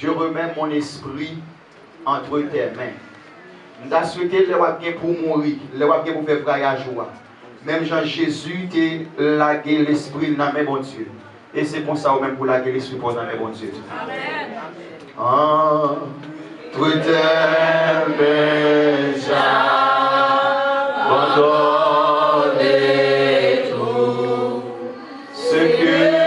je remets mon esprit entre tes mains. Je souhaité les wagner pour mourir, les wagner pour faire voyage. Même Jean Jésus t'a lagué l'esprit dans mes bon Dieu. Et c'est pour ça même pour laguer l'esprit dans mes bon Dieu. Amen. Entre tes mains, j'abandonne tout ce que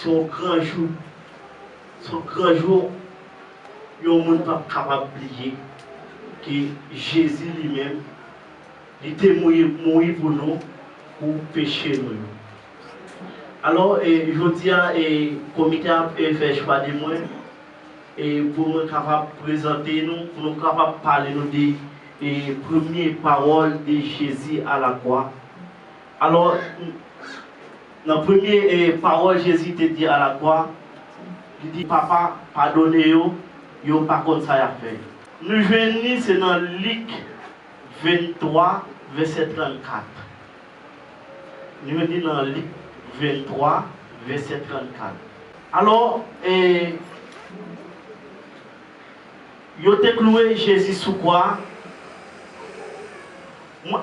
son grand jour. Son grand jour, il y a un monde pas capable d'oublier que Jésus lui-même, il était mort pour nous, pour pécher nous. Alors, je dis à le comité a fait choix de moi et pour nous capable de présenter nous, pour nous capable de parler nous des premières paroles de Jésus à la croix. Alors, dans la première parole, Jésus te dit à la croix, il dit, papa, pardonnez-vous, yo pas comme ça à faire. Nous venons, c'est dans Luc 23, verset 34. Nous venons dans Luc 23, verset 34. Alors, ils ont cloué Jésus sous quoi?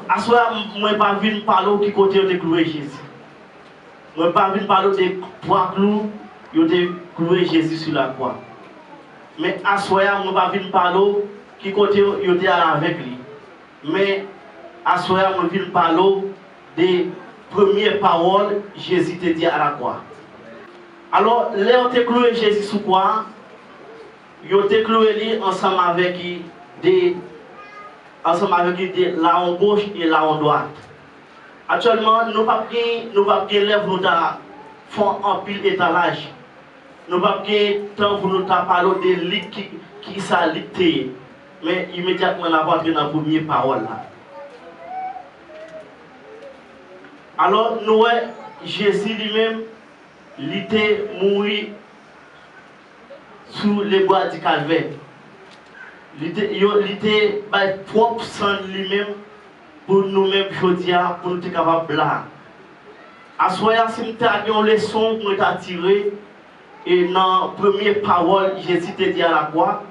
À ce moment-là, je ne pas venu parler qui côté de cloué Jésus. Je ne pas venu parler de trois clous, ils ont cloué Jésus sur la croix. Mais à ce moment-là, je ne pas venu parler qui côté ils étaient avec lui. Mais à ce moment-là, je venu parler des premières paroles Jésus te dit à la croix. Alors, là, on a cloué Jésus sous quoi? Ils ont cloué ensemble avec la en gauche et la en droite. Actuellement, nous ne pas lèvres nous font en pile étalage. Nous ne pas temps pour nous parler de lit qui s'alite. Mais immédiatement, on va entrer dans la première parole là. Alors, nous, Jésus lui-même, il était mort sous les bois du calvaire. Il était propre sang lui-même pour nous-mêmes, aujourd'hui, pour nous être capables de là. À ce moment-là, si nous avons une leçon pour nous attirer, et dans la première parole, Jésus te dit à la croix,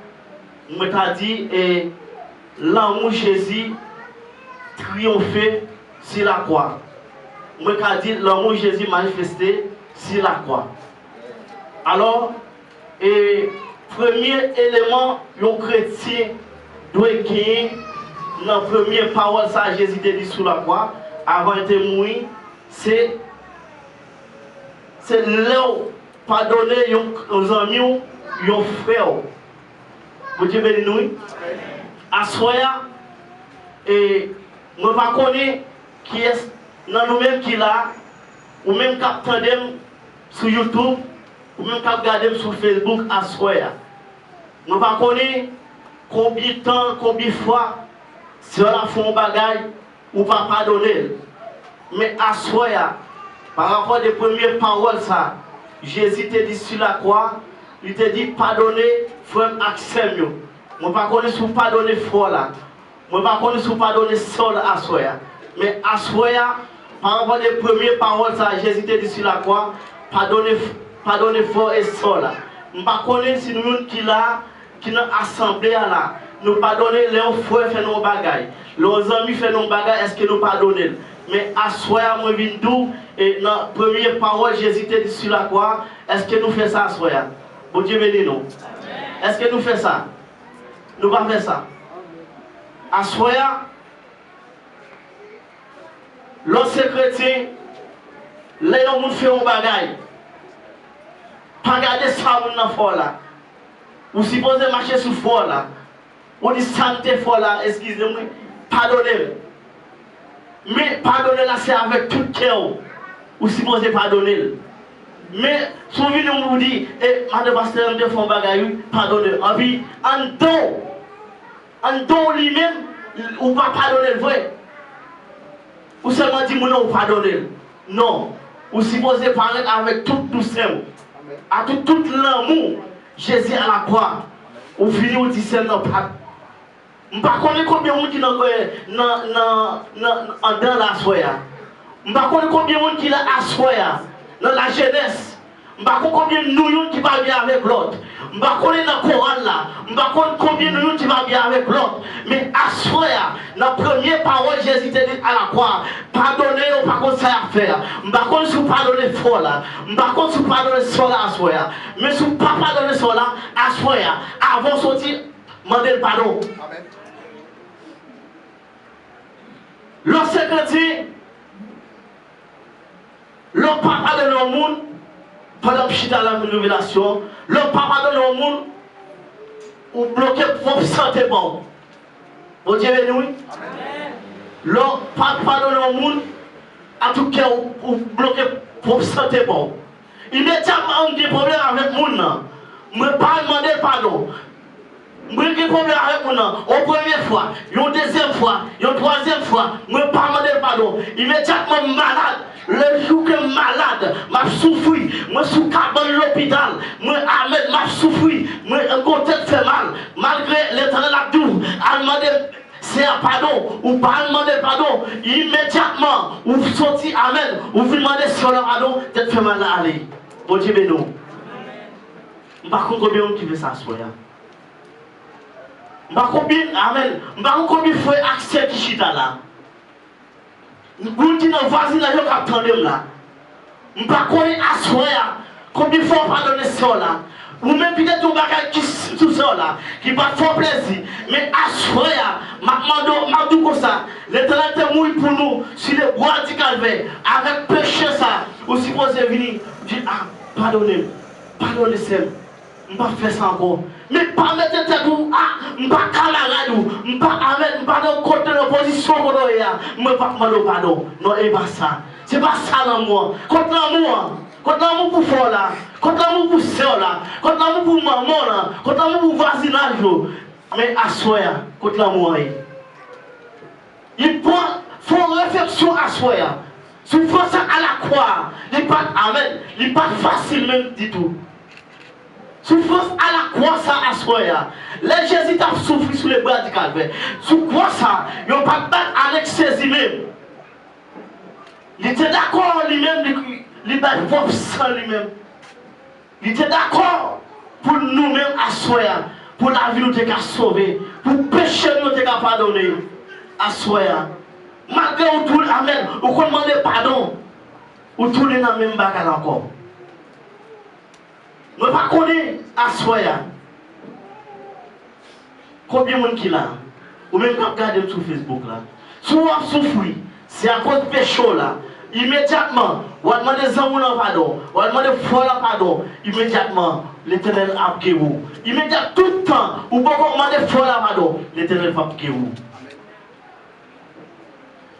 nous avons dit, l'amour Jésus triomphé sur la croix. Nous avons dit, l'amour Jésus manifesté sur la croix. Alors, premier élément, un chrétien doit gagner dans la première parole, ça Jésus te dit sur la croix, avant de mourir, c'est là pardonner aux amis, aux frères. Vous Dieu béni nous. À soya, et je ne sais pas qui est dans nous-mêmes qui là, ou même qui attendent sur YouTube, ou même qui regardent sur Facebook à soya. Je ne sais pas combien de temps, combien de fois, si on a fait un bagage, ou pas pardonner. Mais à soya, par rapport aux premières paroles, ça, Jésus te dit sur la croix, il te dit pardonner, frère Axel. Je ne sais pas si vous pardonnez frère là. Je ne sais pas si vous pardonnez sol à soya. Mais à soya, par rapport aux premières paroles, ça, Jésus te dit sur la croix, pardonnez frère et sol là. Je ne sais pas si nous qui là, qui dans l'assemblée là, nous pardonnons les frères fait nos bagailles, les amis fait nos bagailles, est-ce que nous pardonnons? Mais à soya, moi je viens d'où, et dans la première parole, Jésus te dit sur la croix, est-ce que nous faisons ça à soya? Bon Dieu béni nous. Est-ce que nous faisons ça? Nous ne pas faire ça. À soya, lorsque chrétien, les gens font un bagaille. Pas garder ça dans le fort là. Ou supposez marcher sur le fort là. Ou dit santé fort là, excusez-moi, pardonnez. Mais pardonner là, c'est avec tout cœur. Ou supposez pardonner. Mais si vous vous dites, madame pasteur, je fais un bagage, pardonnez. En don lui-même, ou pas pardonner le vrai. Ou seulement dire, non, ou pardonner. Non. Ou supposez parler avec toute douceur. À tout l'amour, Jésus à la croix. Ou finit au discernement non pas. Je ne sais pas combien de gens qui sont dans la soya. Je ne sais pas combien de gens qui sont à soya, dans la jeunesse. Je ne sais pas combien de gens qui vont bien avec l'autre. Je ne sais pas combien dans le Coran là. Je ne sais pas combien de gens qui vont bien avec l'autre. Mais à soya, dans la première parole, Jésus te dit à la croix, pardonnez ou pas qu'on sait à faire. Je ne sais pas si vous pardonnez fort là. Je ne sais pas si vous pardonnez cela à soya. Mais si vous ne pas pardonnez cela à soya, avant de sortir, demandez le pardon. Amen. Lorsque chrétien, l'on pas pardonner au monde, pendant que je suis dans la révélation, le papa donne au monde, ou bloquer propre santé bon. Bon Dieu béni. Le papa donne au monde, en tout cas, ou bloquer propre santé bon. Immédiatement, on a des problèmes avec le monde. Je ne vais pas demander pardon. Je n'ai pas de problème avec mon nom. Une première fois, une deuxième fois, une troisième fois, je ne pas demander pardon. Immédiatement malade. Le jour que je suis malade, je souffre. Je suis dans l'hôpital. Je souffre. Mon tête fait mal. Malgré l'éternel abdou, à demander c'est un pardon. Ou pas demander pardon. Immédiatement, vous sortez, amen. Vous demandez sur le pardon, tête fait mal à aller. Bon Dieu béni. Par contre, combien qui veut ça, soya? Amen. Combien de fois accès qui chita là? Vous dites dans le voisin là, je attendez là. Je ne sais pas combien de fois on pardonne ça là. Ou même peut-être un bagage qui tout ça là, qui va faire plaisir. Mais à soya, je dis comme ça, l'éternel te mouille pour nous sur les bois du calvaire. Avec péché ça, vous supposez venir dire, ah, pardonnez-moi, pardonnez-moi. Je ne vais pas faire ça encore. Mais pas mettre tête ou je ne vais pas camarade ou je ne vais pas dans côté de position pour nous. Je ne vais pas demander pardon. Non, et pas ça. Ce n'est pas ça dans moi. Contre l'amour pour faire là, contre l'amour pour sœur là, contre l'amour pour maman là, contre l'amour pour voisinage. Mais à soi, contre l'amour. Il faut réflexion à soi. Si vous faites ça à la croix, il n'est pas facile même du tout. Souffrance à la croix, ça à soi. Les Jésus t'a souffert sur les bras du calvaire. Sous quoi ça? Ils n'ont pas battu avec ses même. Il était d'accord lui-même, il bat propre sang lui-même. Il était d'accord pour nous-mêmes à soi, pour la vie nous t'es qu'à sauver, pour péché nous t'es qu'à pardonner. À soi. Malgré où tout, amen, ou qu'on demande pardon, ou tout est dans le même bagage encore. Je ne sais pas connaître à soya. Combien de monde qui là? Ou même quand regarder sur Facebook là. Si vous souffrez, c'est à cause de péché là. Immédiatement, vous demandez Zamouna pardon, vous demandez Fola pardon. Immédiatement, l'éternel a pris vous. Immédiatement, tout le temps, vous pouvez demander Fola pardon. L'éternel va pris vous.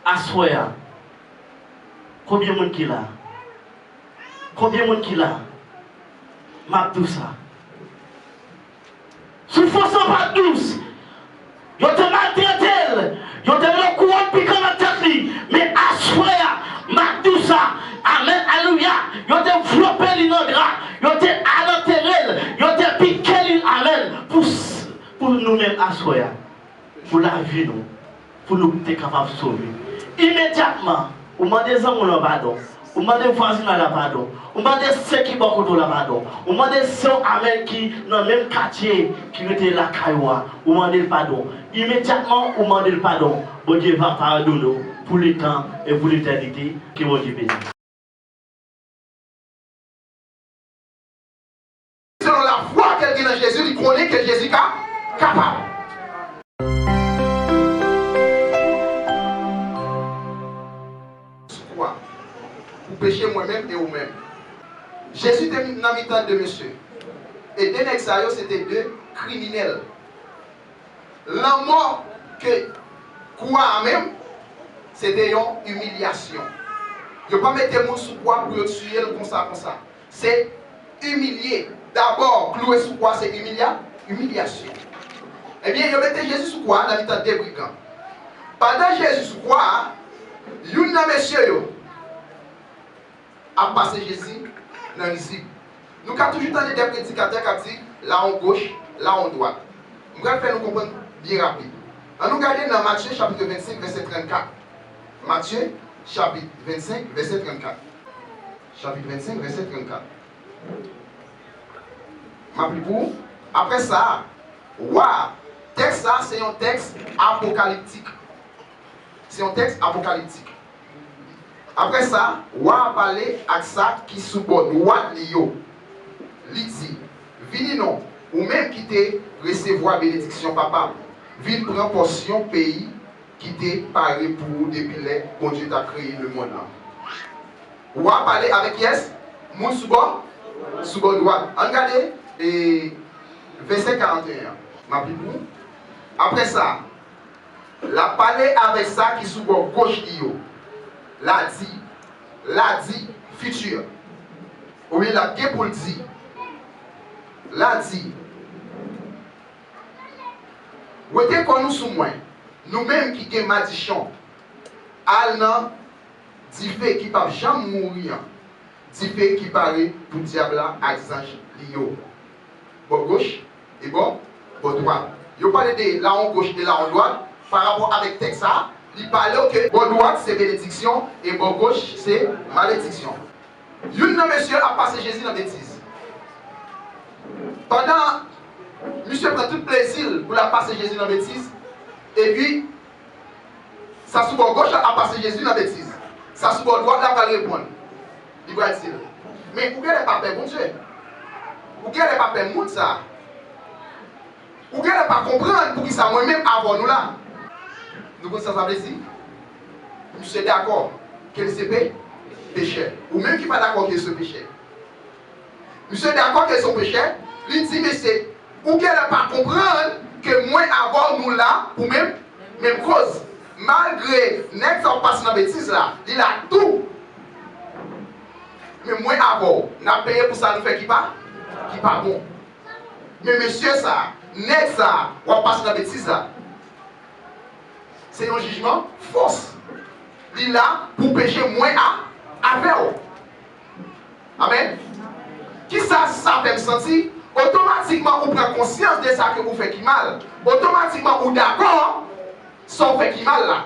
À soya. Combien de monde qui là? Combien de monde qui là? M'a tout ça. Souffrance pas douce. Yo te maltraité. Yo te le courant piquant dans la tête. Mais à soi, m'a tout ça. Amen. Alléluia. Yo te floppé l'inondra. Yo te enterré. Yo te piqué. Amen. Pour nous-mêmes à soi. Pour la vie nous. Pour nous être capables de sauver. Immédiatement, on m'a des hommes pardon. On m'a des voisins là pardon. On m'a des ceux qui beaucoup là pardon. On m'a des ceux amen qui dans le même quartier qui étaient la cailloua. On m'a dit pardon. Immédiatement on m'a dit pardon. Bon Dieu va pardonner pour le temps et pour l'éternité. Que bon Dieu bénisse. Selon la foi qu'elle a dans Jésus, il connaît que Jésus est capable. Pour pécher moi-même et vous-même. Jésus était dans le temps de monsieur. Et deux nègres, c'était deux criminels. La mort que quoi même, c'était une humiliation. Je ne vais pas mettre les mots sous quoi pour tuer comme ça. C'est humilier. D'abord, clouer sous quoi, c'est humiliation. Eh bien, il mettait Jésus sous quoi dans le temps des brigands. Pendant Jésus sous quoi, il y a un monsieur a passé Jésus dans l'isible. Nous avons toujours entendu des prédicateurs qui disent là en gauche, là en droite. Nous allons faire nous comprendre bien rapide. On nous regarde dans Matthieu chapitre 25, verset 34. Matthieu chapitre 25, verset 34. Chapitre 25, verset 34. Pour. Après ça, wow, texte ça, c'est un texte apocalyptique. C'est un texte apocalyptique. Après ça, on va parler à ça qui supporte what lio. Liti, vini non, ou même qui te recevoir bénédiction papa. Vini prend portion pays qui te parlé pour depuis les quand Dieu t'a créé le monde là. On va parler avec yes, moun souba, sous bord droit. Regardez, et verset 41. Ma Bible. Après ça, la parler avec ça qui sous bord gauche, l'a dit, futur. Oui, la gué pour le dire. L'a dit. Vous êtes qu'on nous sous moi, nous-mêmes qui sommes magiciens, Alna, dit fait qui ne peut jamais mourir, dit fait qui paraît pour diable à ange lio. Bon gauche et bon droite. Vous parlez de la en gauche et la en droite par rapport avec le texte. Il parle que bon droite c'est bénédiction et bon gauche c'est malédiction. Une de monsieur a passé Jésus dans la bêtise. Pendant, monsieur prend tout plaisir pour la passer Jésus dans la bêtise. Et puis, ça sous bord gauche a passé Jésus dans la bêtise. Ça sous bord droite là va répondre. Il va dire. Mais vous n'avez pas peur, bon Dieu. Vous n'avez pas peur, monde ça. Vous n'avez pas comprendre pour qui ça moi-même avant nous là. Nous connaissons ça ici. Monsieur est d'accord que c'est péché. Ou même qui n'est pas d'accord que c'est péché. Monsieur est d'accord que c'est péché. Il dit, mais c'est, vous n'avez pas comprendre que moi avant nous là, ou même cause. Malgré n'est-ce pas passé dans la bêtise là, il a tout. Mais moi avant, n'a payé pour ça nous fait qui pas bon. Mais monsieur ça, n'est-ce ça, on va passer dans la bêtise là. C'est un jugement fausse. Il a pour pécher moins avec vous. Amen. Qui ça fait me sentir? Automatiquement, vous prenez conscience de ça que vous faites qui mal. Automatiquement, vous d'accord, ça fait qui mal là.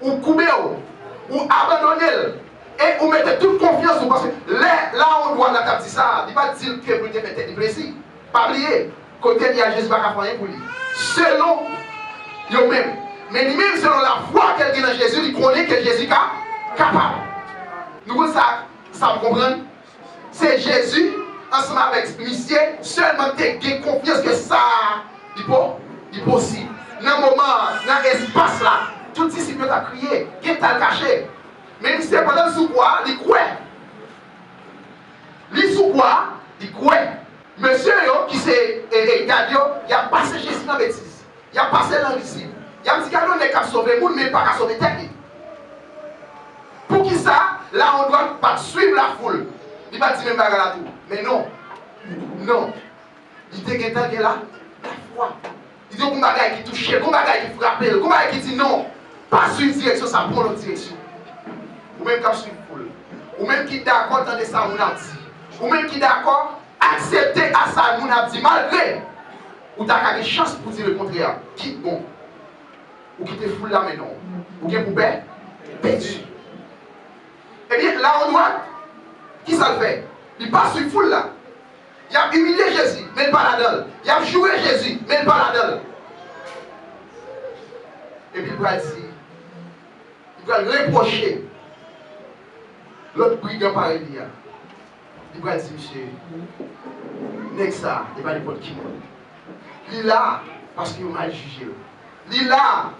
Vous coupez, vous abandonnez. Et vous mettez toute confiance parce que là on doit la dire ça. Il ne va pas dire que vous avez fait plaisir. Pas oublier, côté il y a Jésus qui va faire pour lui. Selon lui-même. Mais lui-même, selon la foi qu'elle a dans Jésus, il connaît que Jésus est capable. Nous ça vous comprenez? C'est Jésus, ensemble avec Monsieur, seulement qui a confiance que ça est possible. Dans le moment, dans l'espace là, tout le disciple a crié, qui est caché. Mais Monsieur, pendant le sous quoi, il croit. Il sous quoi, il croit. Monsieur, qui s'est Gadio, il a passé Jésus dans la bêtise. Il a passé dans le disciple. Il a dit qu'on n'est qu'à sauver le monde, mais pas qu'à sauver la terre. Pour qui ça, là on doit pas suivre la foule. Il va dire même pas là tout. Mais non. Non. Il dit que là, la foi. Il dit qu'on bagaille qui touche, qu'on bagaille qui frappe, qu'on bagaille qui dit non. Pas suivre direction, ça prend l'autre direction. Ou même quand suivre la foule. Ou même qui est d'accord dans ça, on a dit. Ou même qui est d'accord, accepter à ça, on a dit, malgré. Ou tu as des chances pour dire le contraire. Qui bon. Ou qui te foule là maintenant. Ou qui est pour perdu. Eh bien, là on doit, qui ça le fait? Il passe sur une foule là. Il a humilié Jésus, mais il pas là-dedans. Il a joué Jésus, mais il pas là-dedans. Et puis il va dire, il va reprocher l'autre brigand pareil. Il va dire, monsieur, n'est-ce ça, il va n'importe qui. Il est là, parce qu'il m'a jugé. Il est là,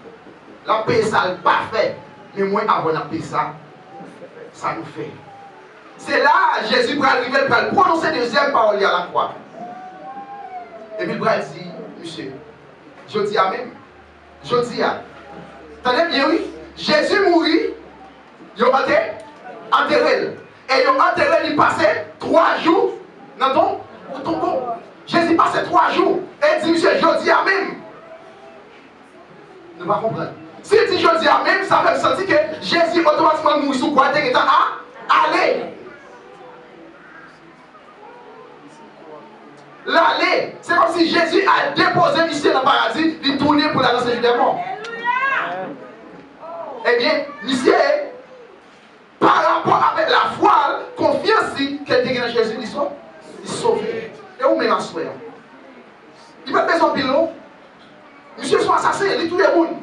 la paix ça pas fait. Mais moi, avant la paix ça nous fait. C'est là, Jésus va arriver, il va prononcer deuxième parole à la croix. Et puis il va dire, monsieur, je dis à même, je dis à. Attendez bien, oui. Jésus mourit, il a enterré. Et il a enterré, il passait 3 jours dans ton tombeau. Jésus passait 3 jours. Et il dit, monsieur, je dis à même. Ne pas comprendre. Si il dit je dis à même, ça fait sentir que Jésus automatiquement mourit sous quoi? Il est aller. L'aller, c'est comme si Jésus a déposé Michel dans le paradis, il tournait pour la danse du démon. Eh bien, Michel, par rapport avec la foi, confiance qu'elle était dans Jésus, il est sauvé. Et où même à soi? Il va faire son pilon. Monsieur soit assassin, il tue les monde.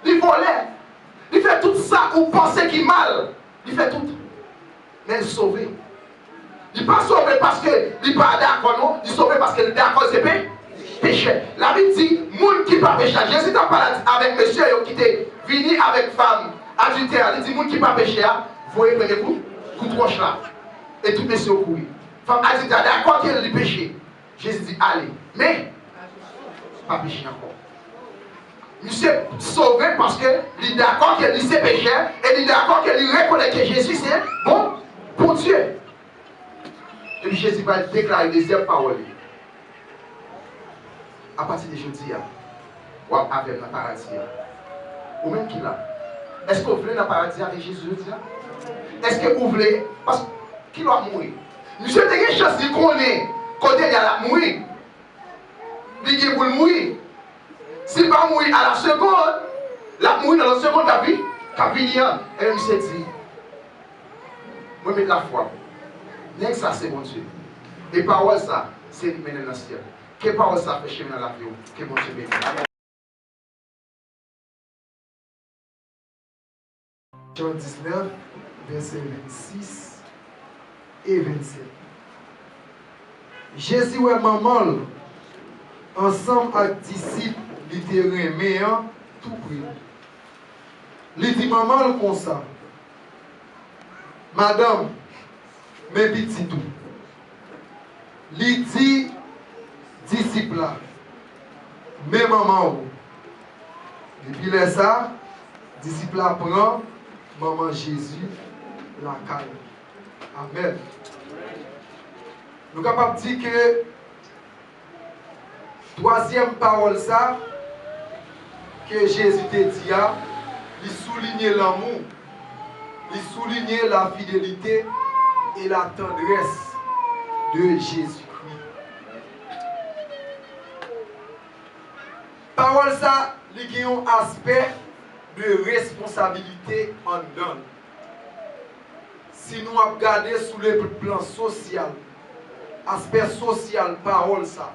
Il volait. Il fait tout ça ou penser qu'il est mal. Il fait tout. Mais il est sauvé. Il n'est pas sauvé parce qu'il n'est pas d'accord, non. Il est sauvé parce qu'il est d'accord, c'est péché. La Bible dit, monde qui pas péché. Jésus n'a pas avec monsieur qui était venu avec femme adultère. Il dit, monde qui pas péché, vous voyez le coup de roche là. Et tout monsieur au couru. Femme a dit, d'accord qu'elle est péché. Jésus dit, allez. Mais, pas péché encore. Il s'est sauvé parce qu'il est d'accord qu'elle est péché et il est d'accord qu'elle reconnaît que Jésus c'est bon pour Dieu. Et puis Jésus va déclarer des deuxième parole. À partir de jeudi, ou avec le paradis. Ou même qui là. Est-ce que vous voulez dans le paradis avec Jésus? Est-ce que vous voulez? Parce qu'il va mourir. Monsieur a une chance de connaître quand il a mourir. Il va mourir. S'il va mourir à la seconde, la mourir dans la seconde de la vie, et même s'est dit, moi je mets la foi. N'est-ce ça c'est mon Dieu. Et parole ça, c'est de mener dans le ciel. Que parole ça fait chemin dans la vie, que mon Dieu bénisse. Jean 19, versets 26 et 27. Jésus et maman, ensemble avec disciples, il était remis tout prix. Il dit maman comme ça. Madame, mes petits tout. Il dit disciples là. Mes mamans. Depuis là ça, disciples là prend maman Jésus la caille. Amen. Nous sommes capables de dire que troisième parole ça que Jésus te dit, il soulignait l'amour, il soulignait la fidélité et la tendresse de Jésus-Christ. Parole ça, il y a un aspect de responsabilité en donne. Si nous regardons sous le plan social, aspect social, parole ça,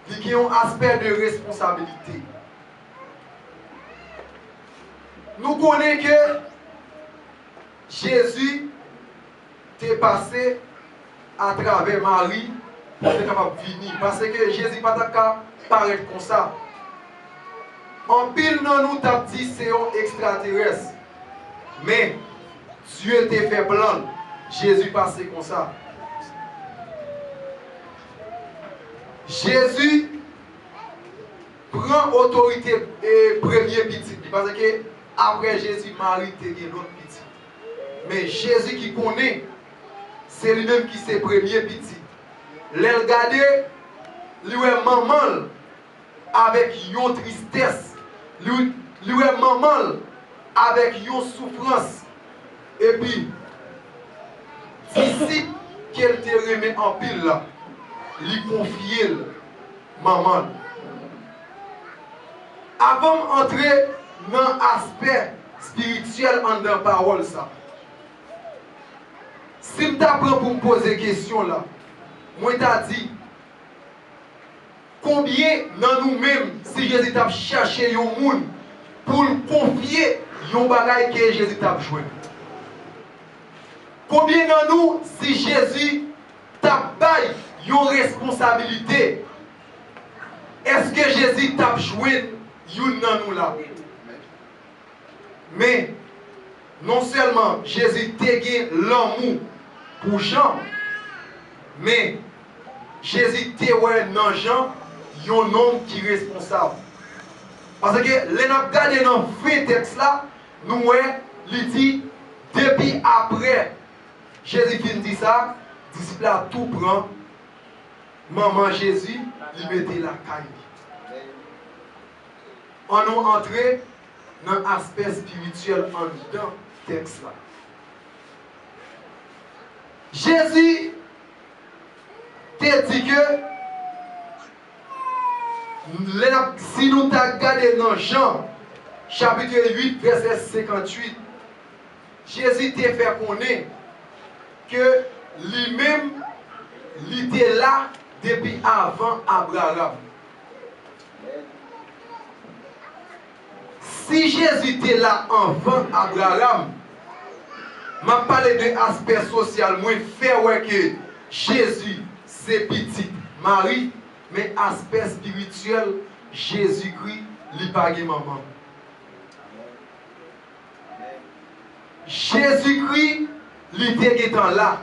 il y a un aspect de responsabilité. Nous connaissons que Jésus est passé à travers Marie pour être capable de venir. Parce que Jésus n'est pas capable de paraître comme ça. En pile, nous avons dit que c'est un extraterrestre. Mais Dieu t'a fait plan. Jésus passé comme ça. Jésus prend autorité et premier petit. Parce que après Jésus, Marie t'a dit l'autre petit. Mais Jésus qui connaît, c'est lui-même qui c'est premier petit. L'elle regarde, lui est maman avec une tristesse. Lui est maman avec une souffrance. Et puis, ici, qu'elle te remet en pile là, lui confier maman. Avant d'entrer dans l'aspect spirituel en dans la parole, ça. Si je t'apprends pour me poser une question là, moi t'ai dit, combien dans nous-mêmes, si Jésus t'a cherché un monde pour confier un bagage que Jésus t'a joué? Combien dans nous, si Jésus t'a baillé une responsabilité, est-ce que Jésus t'a joué une dans nous là? Mais non seulement Jésus t'a gagné l'amour pour Jean, mais Jésus t'a ouais dans Jean un homme qui est responsable. Parce que les nous regardons dans le vrai texte là, nous il dit depuis après Jésus fin dit ça, disciple a tout prend, maman Jésus lui mettait la caille. On nous entré dans l'aspect spirituel en dedans texte là. Jésus t'a dit que si nous regardons dans Jean chapitre 8 verset 58, Jésus t'a fait connaître que lui-même il était là depuis avant Abraham. Si Jésus était là avant Abraham, je parle de l'aspect social, moi faire ouais que Jésus c'est petit Marie, mais aspect spirituel, Jésus-Christ lui pague maman. Jésus-Christ lui était là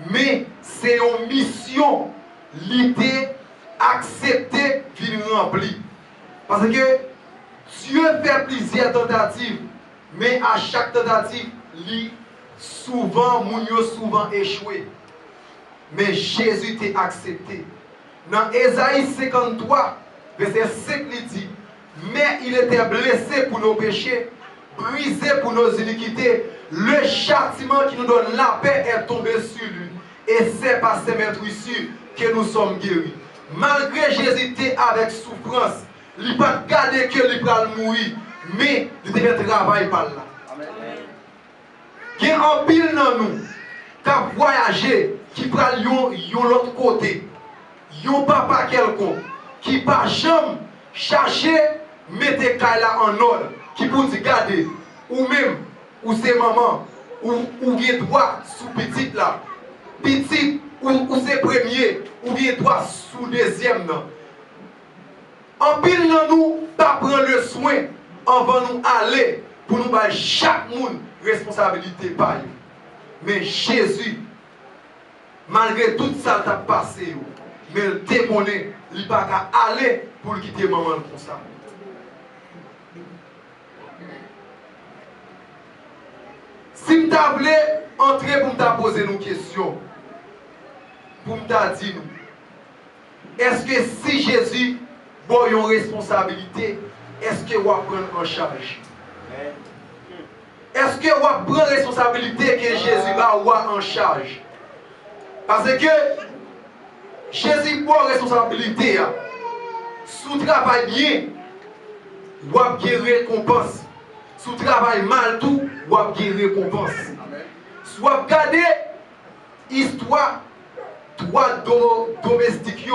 mais c'est une mission l'idée acceptée qu'il remplit. Parce que Dieu fait plusieurs tentatives, mais à chaque tentative, souvent échoué. Mais Jésus t'a accepté. Dans Ésaïe 53, verset 5, il dit, mais il était blessé pour nos péchés, brisé pour nos iniquités. Le châtiment qui nous donne la paix est tombé sur lui. Et c'est par ses meurtrissures que nous sommes guéris. Malgré Jésus était avec souffrance, il n'a pas gardé que il va mourir, mais il devait travailler par là. Il y a un pile dans nous qui a voyagé, qui prend l'autre côté. Il y a un papa quelconque qui pas jamais chercher mettre là en ordre, qui pour dire garder, ou même, ou c'est maman, ou il droit sous petit là, petit, ou c'est premier, ou il droit sous deuxième là. En pile dans nous, pas prendre le soin avant nous aller pour nous battre chaque monde responsabilité par lui. Mais Jésus, malgré tout ça qui a passé, mais il déconne, il n'a pas qu'à aller pour quitter maman comme ça. Si je voulais entrer pour me poser une question, pour me dire, est-ce que si Jésus a une responsabilité, est-ce que vous prendre en charge? Est-ce que vous prenez la responsabilité que Jésus a en charge? Parce que Jésus prend la responsabilité. Si vous travaillez bien, vous avez une récompense. Si vous travaillez mal tout, vous avez une récompense. Si vous regardez l'histoire domestique,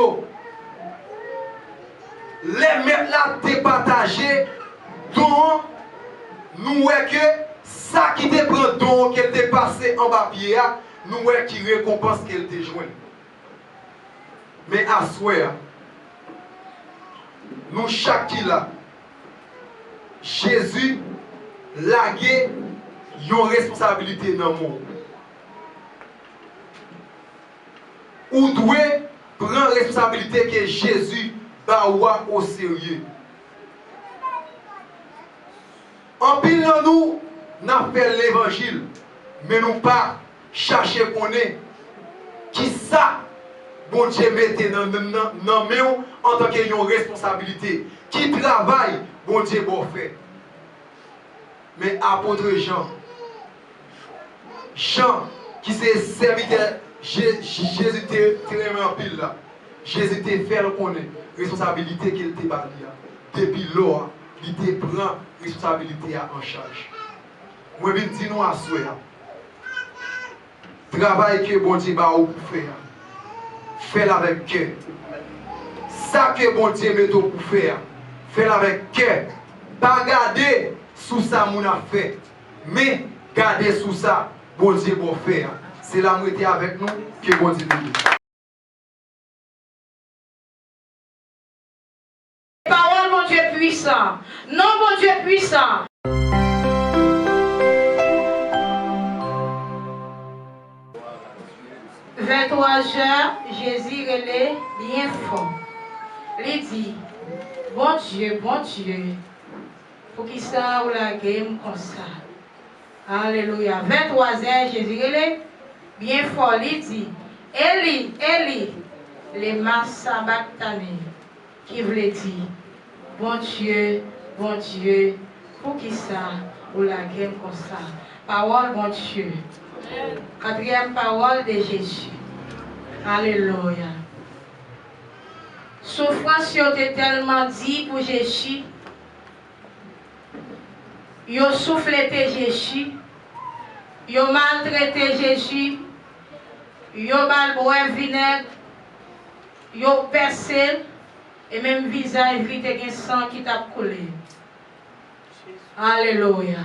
les maîtres là départagés, dont nous voyons que ça qui te prend don, qu'elle te passé en bas pied, nous voyons qui récompense qu'elle te joint. Mais à souhait, nous chaque qui là, Jésus lagué une responsabilité dans le monde. Ou doit prendre responsabilité que Jésus va au sérieux. En pile dans nous, nous avons fait l'évangile, mais nous pas chercher qu'on est qui ça, bon Dieu mette dans nous en tant que responsabilité. Qui travaille, bon Dieu bon fait. Mais apôtre Jean qui s'est serviteur, Jésus était très en pile là. Jésus était fait le connaître, responsabilité qu'il était bâti. Depuis là, il était prend responsabilité en charge. Moi, je dis nous à souhait. Travail que bon Dieu va vous faire. Fais-le avec cœur. Ça que bon Dieu met pour faire. Fais-le avec cœur. Pas garder sous ça mon a fait. Mais garder sous ça, bon Dieu va faire. C'est la moitié avec nous que bon Dieu nous dit. Parole, mon Dieu puissant. Non, mon Dieu puissant. « 23h, Jésus relait bien fort. Il dit, bon Dieu, pour qui ça ou la game comme ça. Alléluia. 23h, Jésus relait bien fort. Il dit, Eli, Eli, les massabactanées, qui voulait dire, bon Dieu, pour qui ça ou la game comme ça. Parole, bon Dieu. Quatrième parole de Jésus. Alléluia. Souffrance était tellement dit pour Jésus. Ils ont soufflé Jésus. Ils ont maltraité Jésus. Ils ont balboé vinaigre. Ils ont percé. Et même visage vite et sang qui t'a coulé. Alléluia.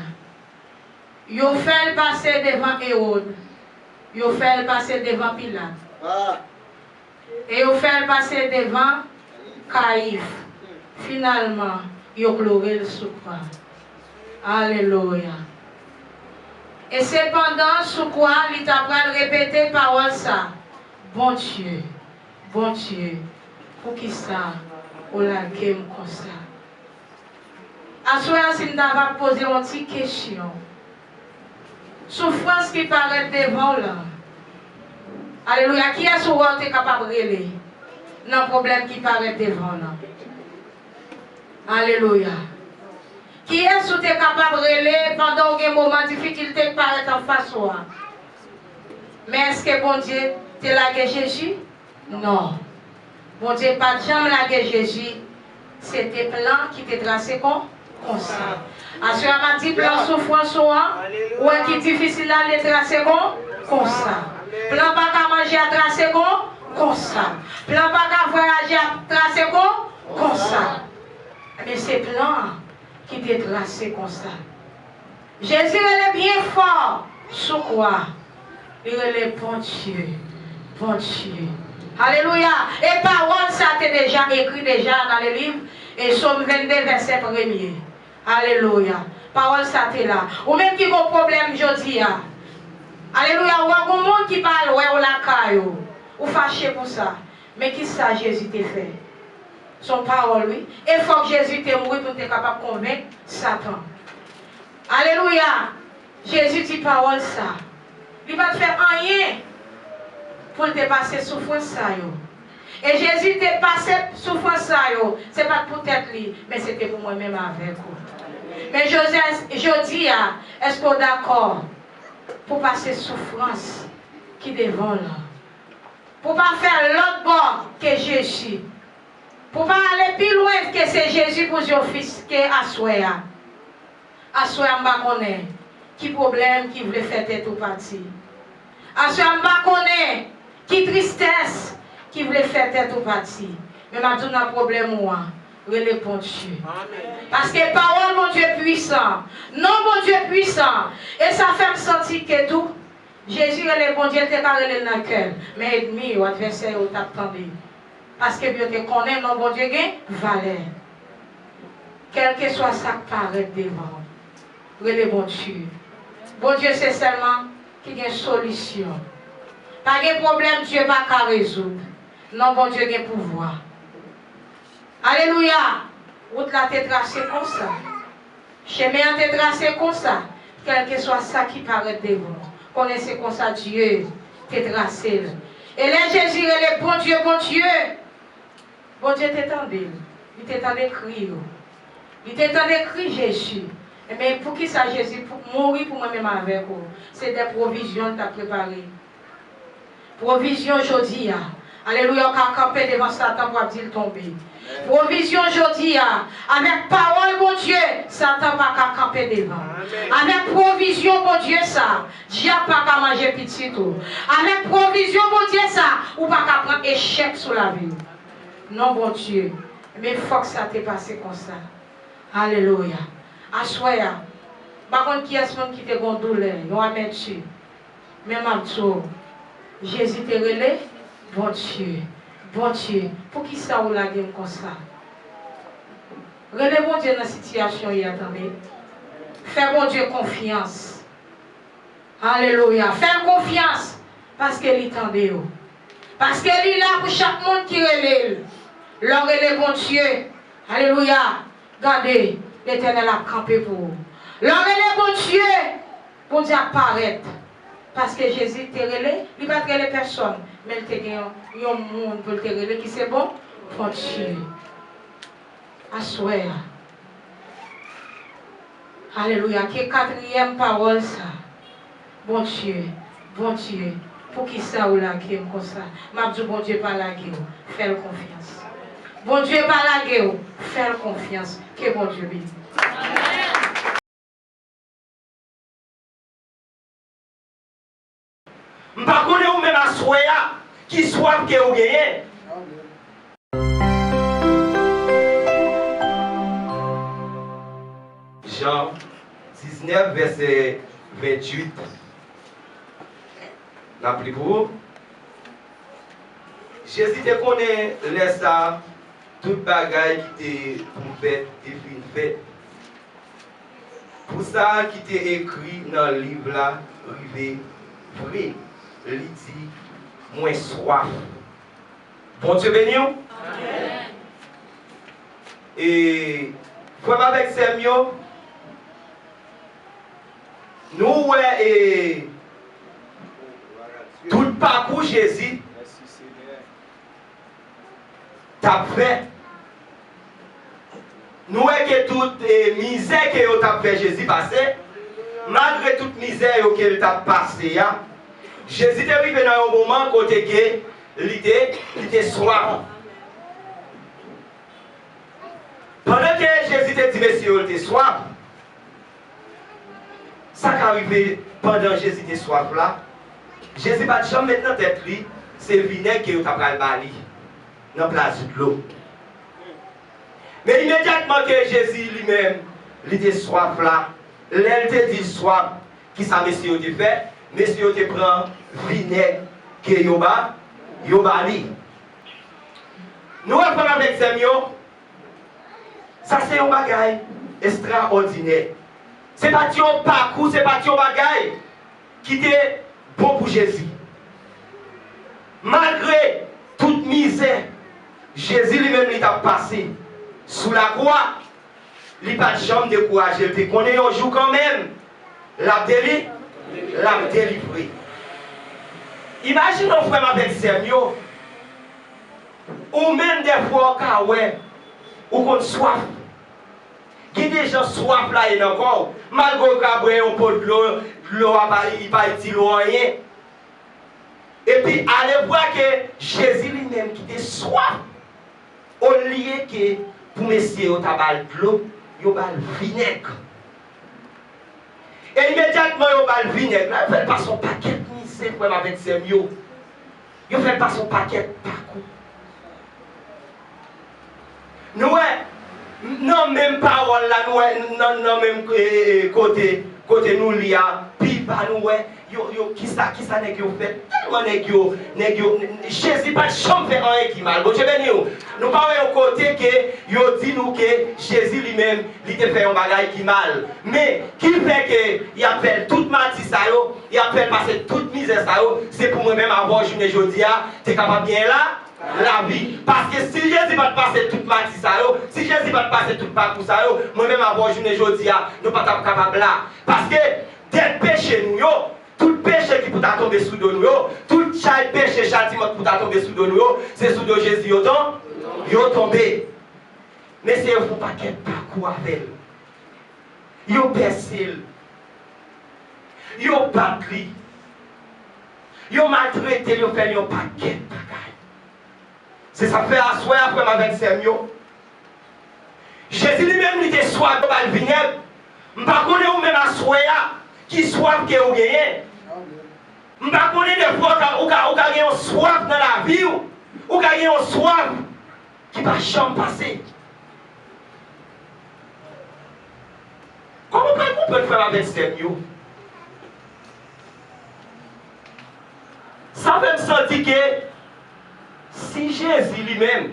Ils ont fait passer devant Hérode. Ils ont fait passer devant Pilate. Et ils ont fait passer devant Caïphe. Finalement, ils ont pleuré le souffrant. Alléluia. Et cependant, sous quoi il t'a répété parole ça. Bon Dieu, pour qui ça, on la game comme ça. À ce moment-là, si nous avons posé une petite question. Souffrance qui paraît devant là. Alléluia. Qui est souvent capable de relever dans problème qui paraît devant là? Alléluia. Qui est sous capable de relever pendant un moment de difficulté qui paraît en face de soi? Mais est-ce que bon Dieu te lagué Jésus? Non. Bon Dieu pas jamais lagué Jésus. C'était plan qui te tracé comme ça. À ce moment m'a dit plan souffrance ou est qui difficile à les tracer comme ça. Plan pas qu'à manger à tracer comme ça. Plan pas qu'à voyager à tracer comme ça. Mais c'est plan qui te tracé comme ça. Jésus est bien fort. Sur quoi? Il est bon Dieu. Bon Dieu. Alléluia. Et parole, ça t'est déjà écrit déjà dans le livre. Et Somme 22, verset 1er. Alléluia. Parole, ça t'est là. Ou même qui a un problème, je dis. Alléluia. Ou un monde qui parle, ou la caille. Ou fâché pour ça. Mais qui ça Jésus t'a fait? Son parole, oui. Et il faut que Jésus t'ait mouru pour être capable de convaincre Satan. Alléluia. Jésus dit parole ça. Il va te faire rien pour te passer souffrance ça. Et Jésus te passé souffrance ça. Ce n'est pas pour tête lui, mais c'était pour moi-même avec vous. Mais je dis, est-ce qu'on est d'accord pour passer souffrance qui devant là? Pour ne pas faire l'autre bord que Jésus. Pour ne pas aller plus loin que c'est Jésus pour son fils qui est Assoya. Assoya m'a connaît. Qui problème qui voulait faire tête au parti. Assoya m'a connaît. Qui tristesse qui voulait faire tête au parti. Mais maintenant, on a un problème, moi. Relais bon Dieu. Parce que parole, mon Dieu puissant. Non, mon Dieu puissant. Et ça fait me sentir que tout. Jésus est le bon Dieu, il t'a carré dans le cœur. Mais ennemi ou adversaire, il t'a attendu. Parce que Dieu te connaît, non, bon Dieu, il valeur. Quel que soit ça qui paraît devant. Relais bon Dieu. Bon Dieu, c'est seulement qu'il y a une solution. Pas de problème, Dieu ne va pas résoudre. Non, bon Dieu, il a pouvoir. Alléluia. Route là, t'es tracé comme ça. Chemin t'es tracé comme ça. Quel que soit ça qui paraît devant. Connaissez comme ça, Dieu t'es tracé. Et là, Jésus, il est bon Dieu, bon Dieu. Bon Dieu t'étendait. Il t'étendait crier. Il t'étendait crier, Jésus. Mais pour qui ça, Jésus? Pour mourir pour moi-même avec vous. C'est des provisions que tu as préparées. Provision aujourd'hui. Alléluia, on a campé devant Satan pour dire tomber. Provision aujourd'hui. Avec parole, mon Dieu, Satan va pas camper devant. Avec provision, mon Dieu, ça. Diable pas qu'à manger petit tout. Avec provision, mon Dieu, ça. Ou pas qu'à prendre échec sur la vie. Non, mon Dieu. Mais il faut que ça t'est passé comme ça. Alléluia. Assoya. Par contre, qui est-ce qui te gon douleur? Yon a mettre. Même à tout. Jésus te relève. Bon Dieu. Bon Dieu. Pour qui ça ou la game comme ça? Relève bon Dieu dans la situation, y attendez. Fais bon Dieu confiance. Alléluia. Fais confiance. Parce qu'elle est tendée. Parce qu'elle est là pour chaque monde qui relève. Leur relève bon Dieu. Alléluia. Regardez. L'Éternel a campé pour vous. Leur relève bon Dieu. Bon Dieu apparaît. Parce que Jésus te relève. Il va te relayer personne. Mais il te gagne un monde pour te relayer qui c'est bon. Bon Dieu. Assoya. Alléluia. Qui est quatrième parole ça. Bon Dieu. Bon Dieu. Pour qui ça ou la gueule comme ça. M'a dit bon Dieu pas la gueule. Fais confiance. Bon Dieu pas la gueule. Fais confiance. Que bon Dieu bénisse. Je ne sais pas où même à soya qui soit que vous gagnez. Jean 19, verset 28. La plus pour. Jésus te connaît, laisse ça, toute bagaille qui te fait, te fait. Pour ça qui t'est écrit dans le livre là, rivé vrai. Il dit, moins soif. Bon Dieu béni. Amen. Et frère avec Samuel, nous et tout parcours Jésus t'a fait. Nous que toute misère que t'a fait Jésus passer, malgré toute misère que t'a passé, Jésus est arrivé dans un moment côté que il était soif. Pendant que Jésus te dit, monsieur, il était soif, ça qui est arrivé pendant que Jésus était soif là, Jésus n'a jamais maintenant tête lui, c'est vinaigre que tu as pris le bali dans la place de l'eau. Mais immédiatement que Jésus lui-même, il était soif là, il te dit soif, qui ça monsieur te fait, monsieur te prend vinaigre que yoba bali. Nous reprenons avec Samuel. Ça c'est un bagage extraordinaire. C'est pas un parcours, c'est pas un bagage qui était bon pour Jésus. Malgré toute misère, Jésus lui-même il a passé sous la croix. Il n'a pas de jambe découragé. Il connaît un jour quand même. L'a délivré. Imaginez frère avec Samuel. Ou même des fois, ou qu'on soif. Il y a des gens soif là et encore. Malgré que on pot de l'eau, il n'y a pas de l'eau rien. Et puis, allez voir que Jésus lui-même qui était soif, au lieu que pour messieurs au tabac de l'eau, il y a le vinaigre. Et immédiatement, il y a le vinaigre. Il fait pas son paquet de misère avec ses mieux. Il fait pas son paquet de parcours. Nous, non, même parole là, nous, non, même côté nous, il y a, puis pas nous, qui ça n'est que vous faites, tellement n'est que Jésus pas de chambre fait rien qui mal. Bon, je vais nous parlons au côté que, yo dit nous que Jésus lui-même, il te fait un bagage qui mal. Mais, qui fait que, il appelle toute matin ça, il appelle passer toute misère ça, c'est pour moi-même avoir journée aujourd'hui, tu es capable bien là? La vie. Parce que si Jésus va te passer toute ma ça, si Jésus va te passer toute parcours ça, moi-même avant journée aujourd'hui, nous ne sommes pas capables là. Parce que des péchés nous, tout péché qui peut tomber sous nous, tout péché châtiment qui peut tomber sous nous, c'est sous de Jésus qui est tombé. Mais c'est un paquet de parcours avec lui. Il est percé. Il est battu. Il est maltraité, il fait un paquet de bagages. C'est ça fait asseoir après avec Samuel. Jésus lui-même il était soif dans le vinaigre. Je ne sais pas où même asseoir qui soif que vous gagnez. Je ne sais pas des fois où vous gagnez une soif dans la vie ou vous gagnez une soif qui ne va jamais passer. Comment vous pouvez faire avec Samuel? Ça fait me sentir que si Jésus lui-même,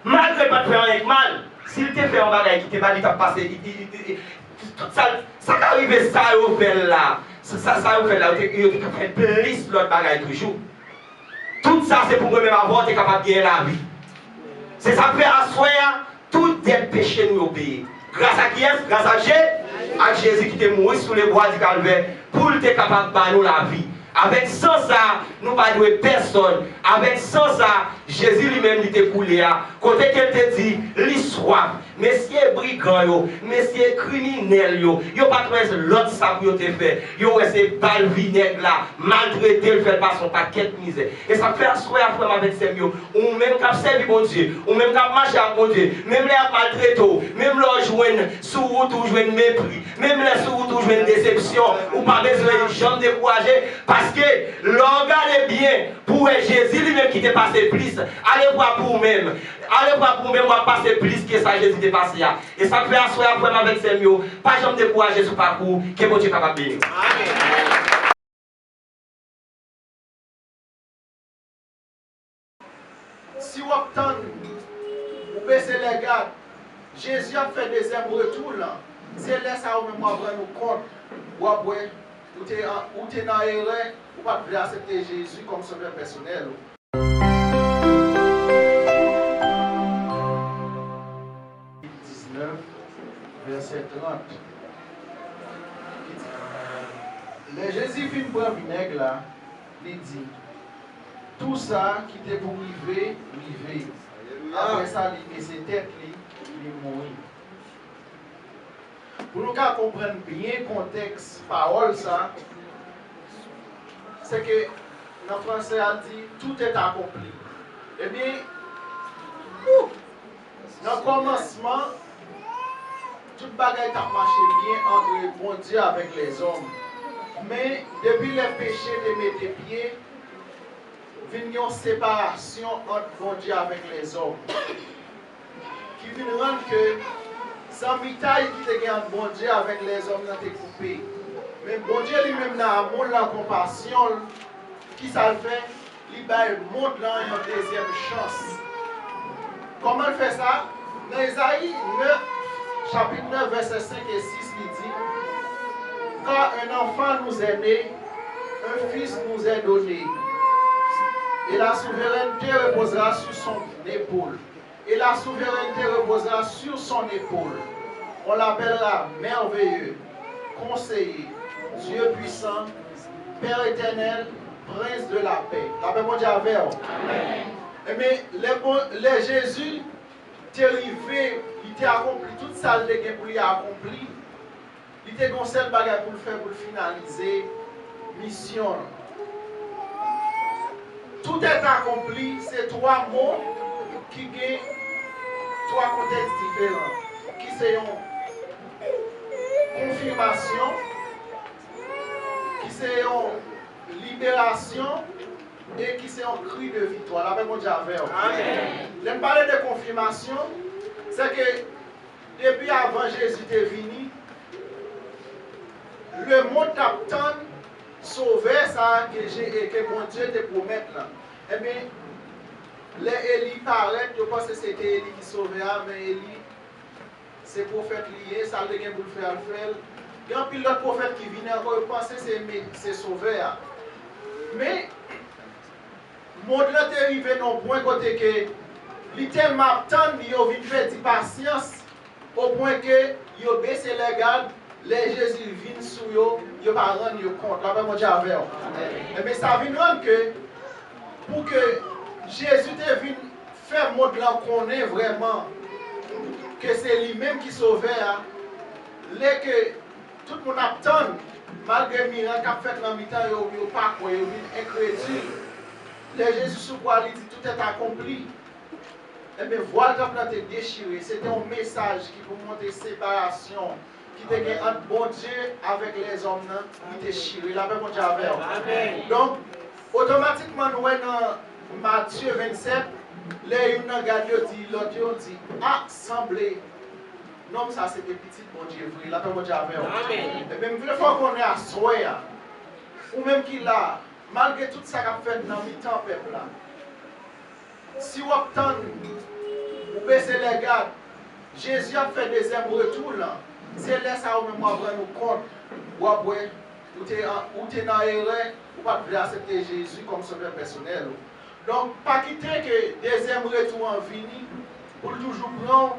malgré pas de faire avec mal, s'il te fait un bagage qui te va dire passer, tout ça qui arrive, ça vous fait là, ça vous fait là, il fait plus l'autre bagage toujours. Tout ça c'est pour moi-même avoir, tu es capable de gagner la vie. C'est ça fait asseoir tout des péchés nous obéir. Grâce à qui est-ce? Grâce à Jésus qui est mort sous les bois du calvaire pour être capable de gagner la vie. Avec sans ça, nous ne pas de personne. Avec sans ça, Jésus lui-même il te coulé. Côté qu'elle te dit, l'histoire, messieurs brigands, messieurs criminels, ils pas trouvé l'autre ça pour te faire. Ils ont ces balles vinaigres là, maltraité, le fait pas son paquet de misère. Et ça fait asseoir après avec ces mieux. Ou même qu'à servir bon Dieu, ou même qu'à marcher à bon Dieu, même les maltraiter, même leur jouer sous route ou jouer mépris, même les sous route ou jouer déception, ou pas besoin de jambe découragée. Parce que regardez bien, pour Jésus lui-même qui t'est passé plus, allez voir pour vous-même. Allez voir pour vous-même, on va passer plus que ça, Jésus t'est passé. Et ça fait asseoir vraiment avec ses mieux. Pas jamais décourager sur le parcours, que bon Dieu est capable de bénir. Si vous attendez, vous baissez les gardes, Jésus a fait des retour là. c'est là ça où même prendre nous compte ou après ou t'es dans erreur ou pas de accepter Jésus comme sauveur personnel. 19 verset 30. Le Jésus fin prend vinaigre là, il dit tout ça qui était pour river. Après ça, il met ses têtes, il mourit. Pour nous comprendre bien le contexte, parole ça, c'est que dans le français, a dit tout est accompli. Eh bien, dans le commencement, tout le bagage a marché bien entre bon Dieu avec les hommes. Mais depuis le péché de mettre pieds, il y a une séparation entre bon Dieu avec les hommes. Qui vient rendre que sans mitaille qui était entre bon Dieu avec les hommes n'a été coupé. Mais bon Dieu lui-même dans l'amour, la compassion, qui ça le fait? Il montre là une deuxième chance. Comment il fait ça? Dans Isaïe 9, chapitre 9, verset 5 et 6, il dit car un enfant nous est né, un fils nous est donné, et la souveraineté reposera sur son épaule. Et la souveraineté reposera sur son épaule. On l'appellera merveilleux, conseiller, Dieu puissant, Père éternel, prince de la paix. La paix mondiale avec vous. Mais les Jésus, t'es arrivé, il t'a accompli toute ça pour lui accompli. Il était un seul bagage pour le faire, pour finaliser mission. Tout est accompli, c'est trois mots qui ont trois contextes différents. Qui c'est une confirmation, qui c'est une libération et qui c'est un cri de victoire. La paix mondiale avec vous. Je parle de confirmation, c'est que depuis avant Jésus est venu, le monde attend sauver ça que mon Dieu te promet là. Eh bien, les Élie paraît, je pense que c'était Élie qui sauvait, mais Élie, c'est prophète lié, ça le gagne pour le faire. Il y a un pilote prophète qui vient encore, je pense que c'est sauveur. Mais, mon Dieu est arrivé dans le point côté que, il tellement attend, il a venu faire de patience, au point que, il a baissé les gardes. Les Jésus viennent sur eux, ils ne pas rendre compte. La paix mondiale avec eux. Mais ça vient rendre que, pour que Jésus te vienne faire monde là qu'on est vraiment, que c'est lui-même qui sauve, que tout le monde attend, malgré le miracle qu'a fait dans le temps, ils ne pas quoi, ils sont incrédules. Les Jésus sur quoi il dit tout est accompli. Et bien voilà quand on a été déchiré, c'était un message qui vous montrer séparation. Qui était entre bon Dieu avec les hommes, il était déchiré. La paix mondiale avec eux. Donc, automatiquement, nous voyons dans Matthieu 27, les gens regardent, l'autre dit, ah, semblé. Non, ça c'était petit bon Dieu, vrai. La paix mondiale avec eux. Et bien, il faut qu'on ait à soi, ou même qu'il a, malgré tout ça qu'a fait dans le temps, peuple là. Si vous attendez, vous baissez les gardes, Jésus a fait des retours là. C'est là ça où même prendre nous compte ou après ou t'es dans erreur ou pas de accepter Jésus comme sauveur personnel. Donc pas quitter que deuxième retour en vini pour toujours prendre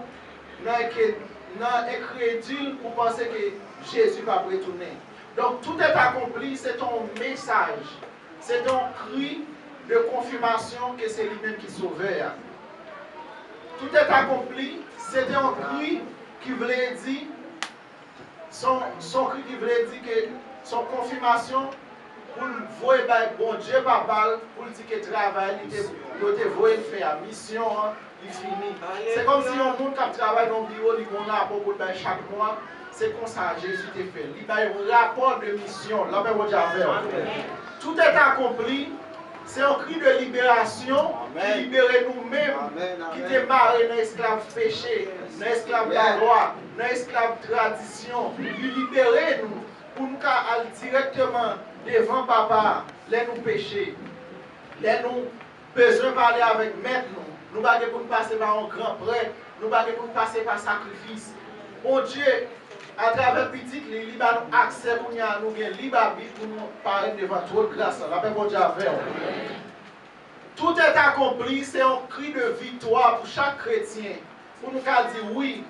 dans incrédule pour penser que Jésus va retourner. Donc tout est accompli, c'est ton message, c'est ton cri de confirmation que c'est lui-même qui sauveur. Tout est accompli, c'était un cri qui voulait dire son cri qui voulait dire que son confirmation pour voir bon Dieu papa pour dire que le travail il te voit faire mission il finit. C'est comme si un monde qui travaille dans le bureau il a un rapport pour chaque mois. C'est comme ça Jésus te fait. Il a un rapport de mission. La paix mondiale avec vous. Tout est accompli. C'est un cri de libération qui libère nous-mêmes, qui démarre dans l'esclave péché, dans l'esclave la loi, dans l'esclave tradition. Il libère nous pour nous aller directement devant papa, les nous pécher, les nous besoin parler avec maître nous. Nous pas pour nous passer par un grand prêtre, nous pas pour nous passer par sacrifice. Mon Dieu, à travers petit, il va nous accès pour nous libre pour nous parler devant trop grâce. La paix pour Dieu avec nous. Tout est accompli, c'est un cri de victoire pour chaque chrétien. Pour nous dire oui,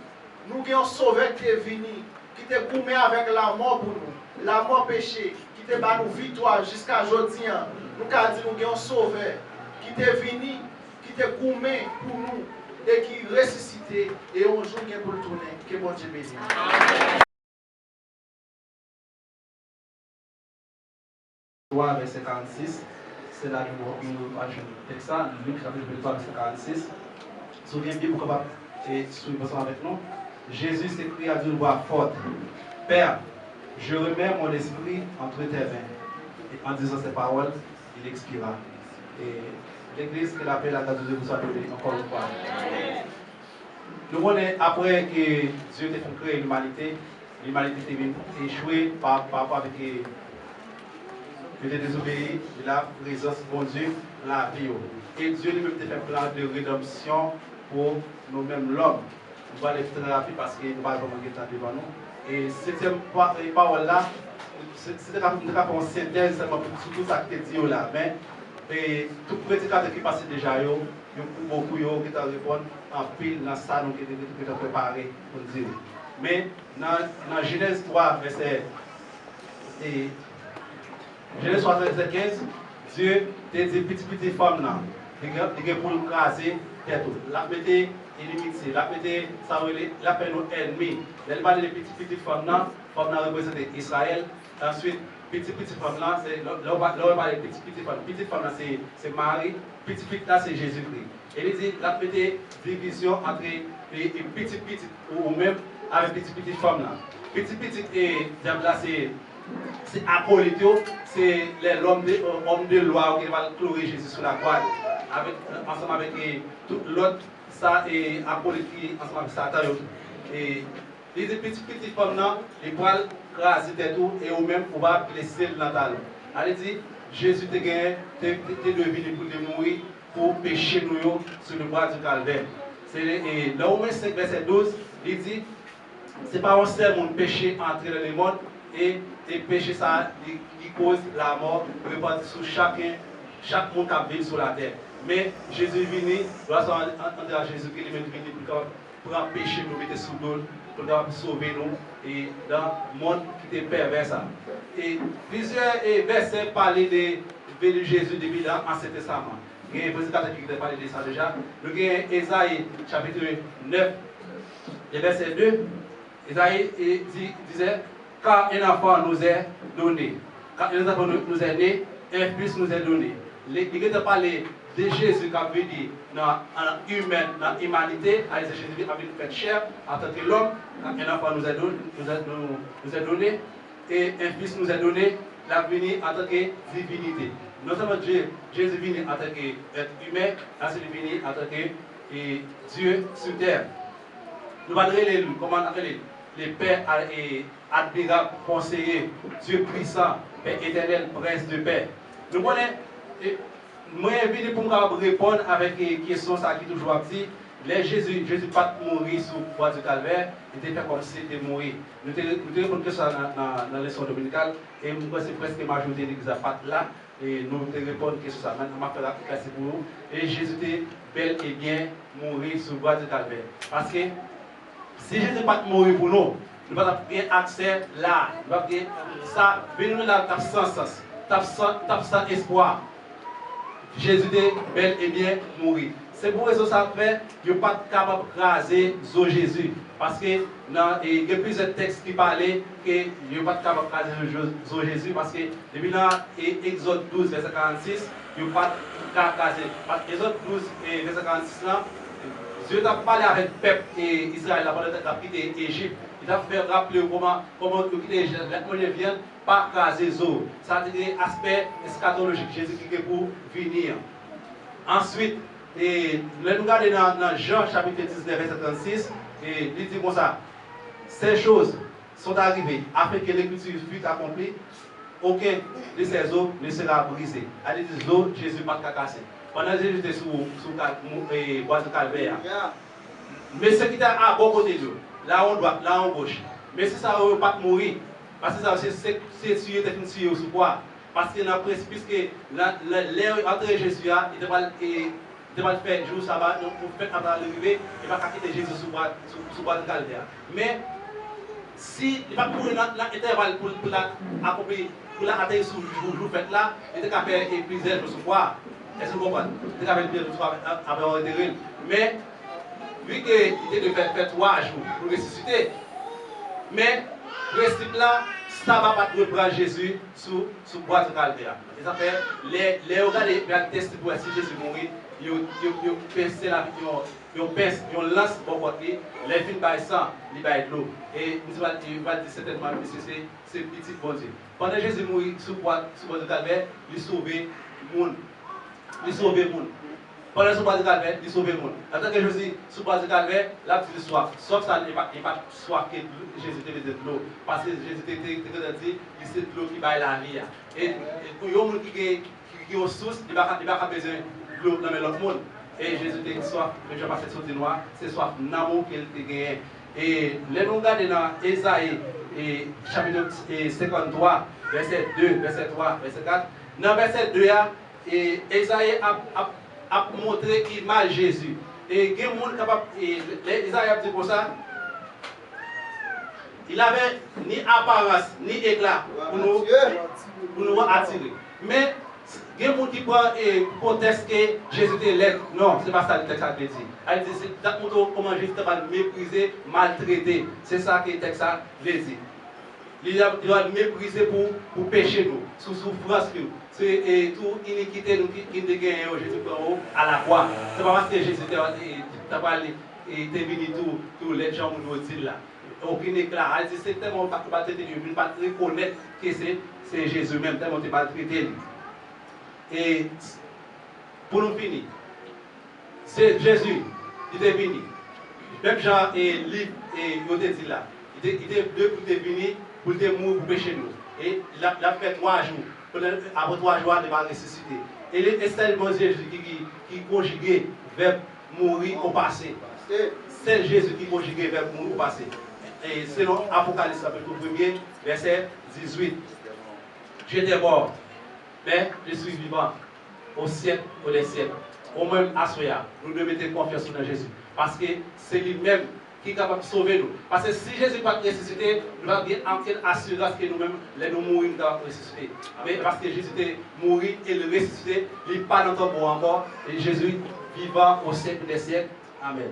nous avons sauvé qui est venu, qui est gourmé avec la mort pour nous, la mort péché, qui est battu nous victoire jusqu'à aujourd'hui. Nous avons dit nous avons sauvé, qui est venu, qui est gourmé pour nous et qui est ressuscité et un jour qui est pour le tourner. Que bon Dieu bénisse. Verset 46, c'est là que nous allons texte ça, Luc chapitre 3, verset 46. Souviens bien pour et suivre ça avec nous. Jésus s'écria d'une voix forte, Père, je remets mon esprit entre tes mains. Et en disant ces paroles, il expira. Et l'Église qu'elle appelle la grâce de Dieu vous soit donnée encore une fois. Nous connaissons après que Dieu a fait créer l'humanité a échoué par rapport avec il était désobéi de la présence de bon Dieu dans la vie. Et Dieu lui-même a fait un plan de rédemption pour nous-mêmes, l'homme. On va aller très rapide parce qu'il ne va pas vraiment être devant nous. Et cette parole-là, c'est une synthèse sur tout ça qui est dit là. Mais tout prédicateur qui passe déjà, il y a beaucoup qui répondent en pile dans ça qui est préparé pour dire. Mais dans Genèse 3, verset. Genèse 3, verset 15, Dieu a dit petite femme là, il a pour nous craser tête. La mettez inimitié, la mettez ça la fait nos ennemis. Elle parle de petite femme là représente Israël. Ensuite, petite femme là, c'est là on parle de petite femme. Petite femme là c'est Marie, petite là c'est Jésus-Christ. Elle dit la mettez division entre petite ou même avec petite femme là. Petite et diable là c'est Apolitio, c'est l'homme de loi qui va clouer Jésus sur la croix. Ensemble avec tout l'autre, ça et Apolitio, ensemble avec Satan. Et les petites femmes, les poils crasés tout et au même, on va blesser le natal. Elle dit, Jésus te gagné, te devenu pour te mourir, pour pécher nous sur le bras du calvaire. Et dans Romains 5, verset 12, il dit, c'est pas un seul monde péché entrer dans le monde. Et péché ça, qui cause la mort, répandue sur chaque monde qui vit sur la terre. Mais Jésus est venu, grâce à Jésus qui est venu pour empêcher nous mettre sous l'eau, pour sauver nous et dans le monde qui est pervers. Et plusieurs versets parlent de Jésus depuis l'Ancien Testament. Il y a un prédicateur qui a parlé de ça déjà. Nous avons Ésaïe chapitre 9, verset 2. Ésaïe disait, car un enfant nous est donné, car un enfant nous est né, un fils nous est donné. Il a parlé de Jésus qui a venu dans l'humanité, Jésus a venu faire chair en tant que l'homme, un enfant nous est donné, et un fils nous est donné, il a venu en tant que divinité. Non seulement Jésus est venu en tant qu'être humain, il est venu en tant que Dieu sur terre. Nous allons lire comment on appelle les pères admirables, conseillers, Dieu puissant, Père éternel, prince de paix. Nous connaissons, moi je viens pour me répondre avec une question qui est toujours dit. Jésus pas mourir sur le bois du calvaire, il était fait comme s'il était mort. Nous répondons ça dans la leçon dominicale, et moi c'est presque la majorité de l'église pas là, et nous répondons à ça. Maintenant, je vais faire la pour nous. Et Jésus était bel et bien mourir sur le bois du calvaire. Parce que si Jésus n'est pas mort pour nous, nous n'avons pas accès là. Nous n'avons pas ça, venez-nous là, t'as sans sens, t'as sans espoir. Jésus est bel et bien mourir. C'est pour ça que ça fait que nous ne sommes pas capables de craser Jésus. Parce que il y a plusieurs textes qui parlaient que nous ne sommes pas capables de craser Jésus. Parce que depuis là, Exode 12, verset 46, nous ne sommes pas capables de craser. Parce que Exode 12, verset 46 là, Dieu a parlé avec le peuple Israël pendant qu'il a quitté l'Égypte. Il a fait rappeler comment quitter l'Égypte. Les vient pas craser Zo. Ça c'est un aspect eschatologique. Jésus qui est pour venir. Ensuite, nous regardons dans Jean chapitre 19, verset 36, et il dit comme ça, ces choses sont arrivées afin que l'écriture fût accomplie, aucun de ces os ne sera brisé. Elle dit, Jésus n'a pas cassé. Pendant que Jésus était sous le bois de calvaire. Mais ce qui est à bon côté de nous, là en droite, là en gauche, Mais si ça ne pas mourir, parce que ça c'est tuer des filles sur quoi? Parce que dans le précipice que l'air entre Jésus, il devrait faire jour sabbat, pour faire avant l'arrivée, il va quitter Jésus sous bois de Calvaire. Mais si il va courir dans l'intervalle pour l'accomplir, pour l'atteindre sous le jour fait là, il est capable de faire plusieurs jours sur quoi? Est-ce que vous comprenez? Il est capable de faire plusieurs jours après avoir enterré. Mais vu qu'il était de faire 3 jours pour ressusciter, mais le principe là, ça va pas reprendre Jésus sous bois de Calvaire. Et ça fait, les regarder, les tests pour si Jésus mourit, ils pincent la vie, ils lancent pour côté, les films par sang, ils baillent l'eau. Et il va dire certainement que c'est petit bon Dieu. Pendant que Jésus mourit sous bois de Calvaire, il sauve le monde. Il sauve le monde. Pendant que sous bois de Calvaire, il sauve le monde. En tant que Jésus sous bois de Calvaire, la petite soif. Sauf ça, il n'est pas soif que Jésus te de l'eau. Parce que Jésus te dit, c'est de l'eau qui baille la vie. Et pour les gens qui ont source, il n'a pas besoin de l'eau dans l'autre monde. Et Jésus te dit soif, mais je ne vais pas faire sauter noir, c'est soif d'amour qu'il te gagne. Et les nous regardons dans Ésaïe, chapitre 53, verset 2, verset 3, verset 4. Dans verset 2, Ésaïe a montré l'image de Jésus. Et il y a des gens capables, Ésaïe a dit pour ça, il n'avait ni apparence, ni éclat pour nous attirer. Mais il y a des gens qui protestent que Jésus était laid. Non, ce n'est pas ça le texte a dit. Elle dit, c'est comment Jésus va mépriser, maltraiter. C'est ça que le texte a dit. Il doit mépriser pour pécher nous, sous souffrance nous. C'est tout iniquité nous qui nous gagne Jésus à la croix. Ce n'est pas parce que Jésus était venu tous les gens nous disent là. Aucun éclat. Elle dit, c'est tellement pas traité, il ne pas reconnaître que c'est Jésus même, tellement il ne pas traité. Et pour nous finir, c'est Jésus, il est venu. Même Jean et Livre et il dit là, il est venu pour mourir pour pécher nous. Et il a fait 3 jours. Après 3 jours, il va ressusciter. Et c'est tellement Jésus qui conjugué vers mourir au passé. C'est Jésus qui conjugué vers mourir au passé. Et selon Apocalypse, chapitre 1er, verset 18. J'étais mort, mais je suis vivant au siècle, au siècle. Au même à Soya, nous devons mettre confiance dans Jésus. Parce que c'est lui-même qui est capable de sauver nous. Parce que si Jésus va ressusciter, nous avons bien en assurance que nous-mêmes, nous mourons, nous allons ressusciter. Mais parce que Jésus est mort et le ressuscité, il n'est pas dans ton encore. Et Jésus vivant au siècle des siècles. Amen.